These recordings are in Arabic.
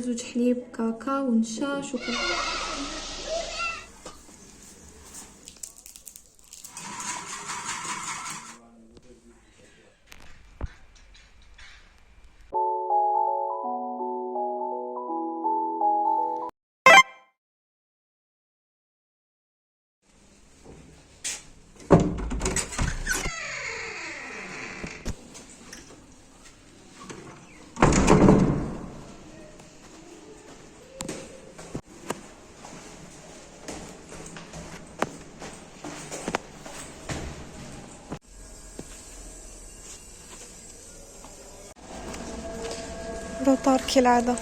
زوج حليب كاكاو ونشا شوكولا. روتار كالعادة.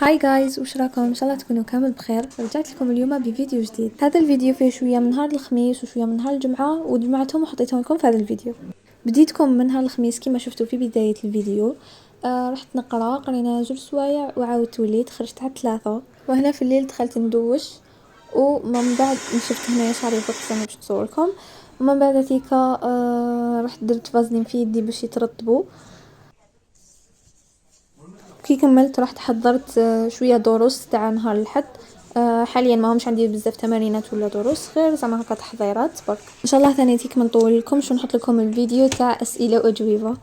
هاي جايز، وش راكم؟ ان شاء الله تكونوا كامل بخير. رجعت لكم اليوم بفيديو جديد. هذا الفيديو فيه شويه من نهار الخميس وشويه من نهار الجمعه، وجمعتهم وحطيتهم لكم في هذا الفيديو. بديتكم من نهار الخميس كما شفتوا في بدايه الفيديو. رحت نقرا، قرينا 2 سوايع وعاودت وليت، خرجت على 3، وهنا في الليل دخلت ندوش، ومن بعد شفت هنايا شعري بقصه باش نصوركم. ومن بعد ذيك رحت درت فازلين في يدي باش يترطبوا. كي كملت رحت حضرت شويه دروس تاع نهار الحد. حاليا ما همش عندي بزاف تمارينات ولا دروس، غير زعما هكا تحضيرات برك. ان شاء الله ثاني تيك ما نطول لكمش ونحط لكم الفيديو تاع اسئله واجوبه.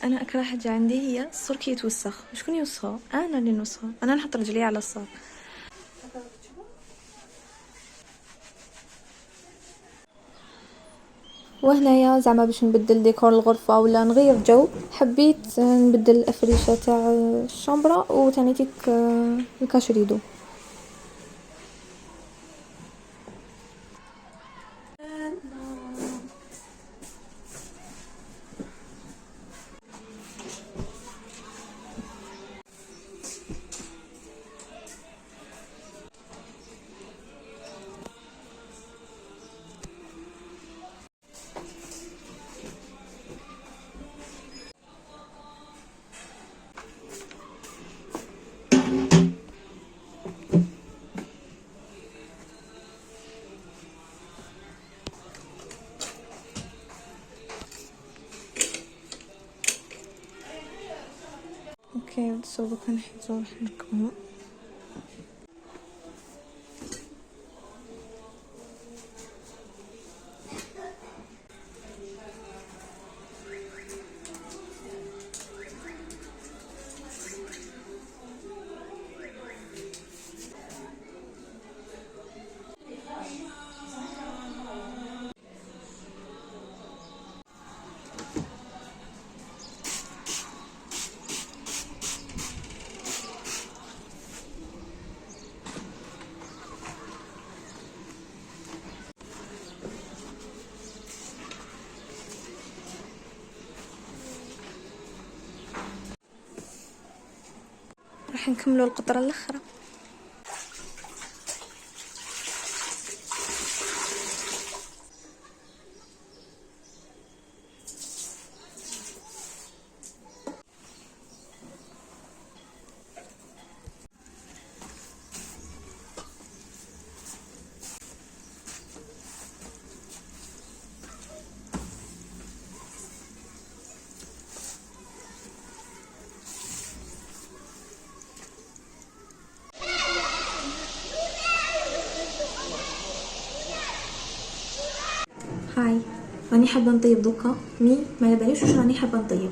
انا اكره حاجه عندي هي الصور كي يتوسخ. شكون يوسخه؟ انا اللي نوسخه، انا نحط رجلي على الصور. وهنايا زعما باش نبدل ديكور الغرفه ولا نغير جو، حبيت نبدل الافريشه تاع الشامبره وثاني تيك الكاشريدو. اوكي، نتصوبوا كنحيدو روحنا. راح نكملوا القطره الاخرى. هاي راني حابه نطيب دوكا مي ما باليش واش راني حابه نطيب.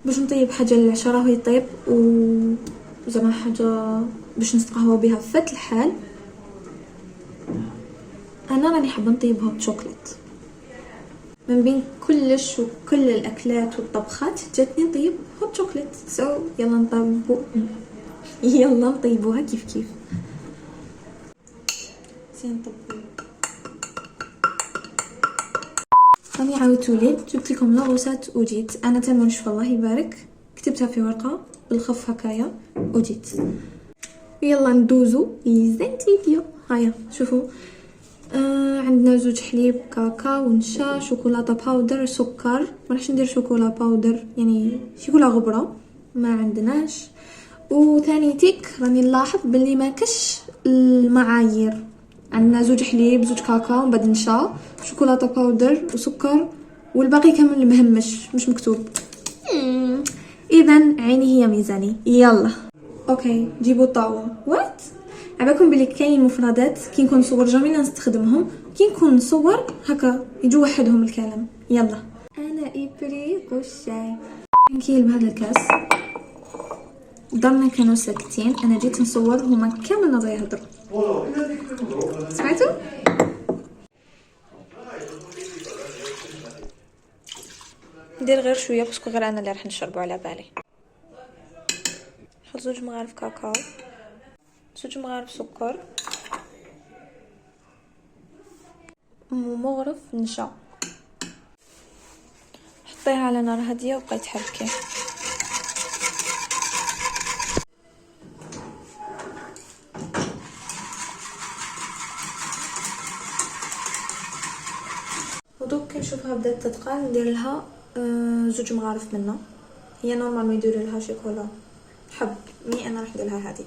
باش نطيب حاجه للعشاء راهو يطيب و زعما حاجه باش نستقهوا بها في فات الحال. انا راني حابه نطيب هوت شوكليت. من بين كلش وكل الاكلات والطبخات جاتني نطيب هوت شوكليت. يلا يلا نطيبوها كيف كيف. نطبو. راني عاودتولي جبت لكم لاغوسات وجيت انا تما نشوف الله يبارك كتبتها في ورقه بالخف هكايا وجيت. يلا ندوزو لزيت الفيديو. هيا شوفوا عندنا زوج حليب كاكاو ونشا شوكولاته باودر سكر. ما راحش ندير شوكولا باودر يعني شوكولا غبره ما عندناش. وثاني تيك راني نلاحظ باللي ما كش المعايير. عندنا زوج حليب زوج كاكاو من بعد نشا شوكولاته باودر وسكر والباقي كامل مهمش مش مكتوب. اذا عيني هي ميزاني. يلا اوكي جيبوا الطاوه. وات عباكم بلي كاين مفردات كي نكون نصور جامي نستخدمهم كي نكون نصور هكا يجو وحدهم الكلام. يلا انا ابريق الشاي نكيل بهذا الكاس. ضلنا كانوا ساكتين انا جيت نصور هما كامل نبغي يهضروا. سمعتوا؟ ندير غير شويه باسكو غير انا اللي راح نشربوا على بالي. نحط 2 مغارف كاكاو 2 مغارف سكر ومغرف نشا. حطيها على نار هاديه وبقاي تحركي. ودوك كنشوفها بدات تتقال ندير لها 2 مغارف منها. هي نورمال ما يديروا لها شوكولا حب مي انا راح ندير لها هذه.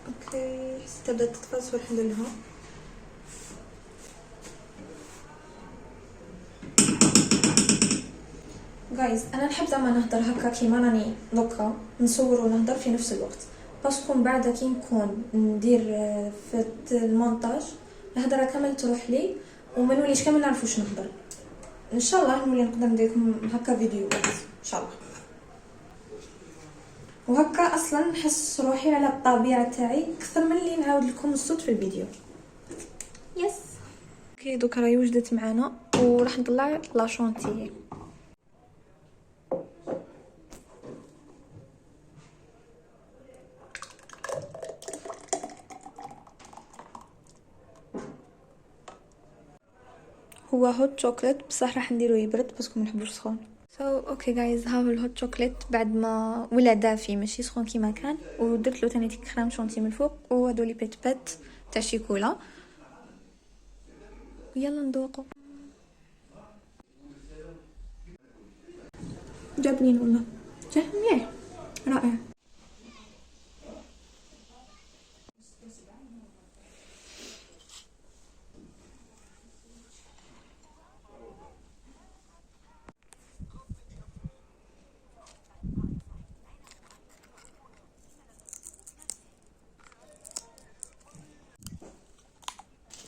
اوكي حسيتها بدات تتقص وراح ندير لها. جايز انا نحب زعما نهضر هكا كيما راني دوكا نصور ونهضر في نفس الوقت باسكو من بعد كي نكون ندير في المونتاج الهضره كامل تروح لي وما نوليش كامل نعرف واش نهضر. ان شاء الله نولي نقدر ندير لكم هكا فيديوهات ان شاء الله. وهكا اصلا نحس روحي على الطبيعه تاعي اكثر من اللي نعاود لكم الصوت في الفيديو. يس اوكي دوكا راهي وجدت معانا وراح نطلع لا شونتيي. هو هوت شوكليت بصح راح نديرو يبرد باسكو ما نحبوش سخون. اوكي جايز ها هو الهوت شوكليت بعد ما ولا دافي ماشي سخون كيما كان ودرت له ثاني كريم شونتي من الفوق وهادو لي بيت تاع شيكولا. يلا ندوقو. جابنين والله جا مليح رائع.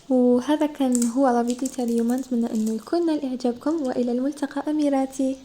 وهذا كان هو الفيديو تاع اليوم. نتمنى انه يكون نال اعجابكم والى الملتقى اميراتي.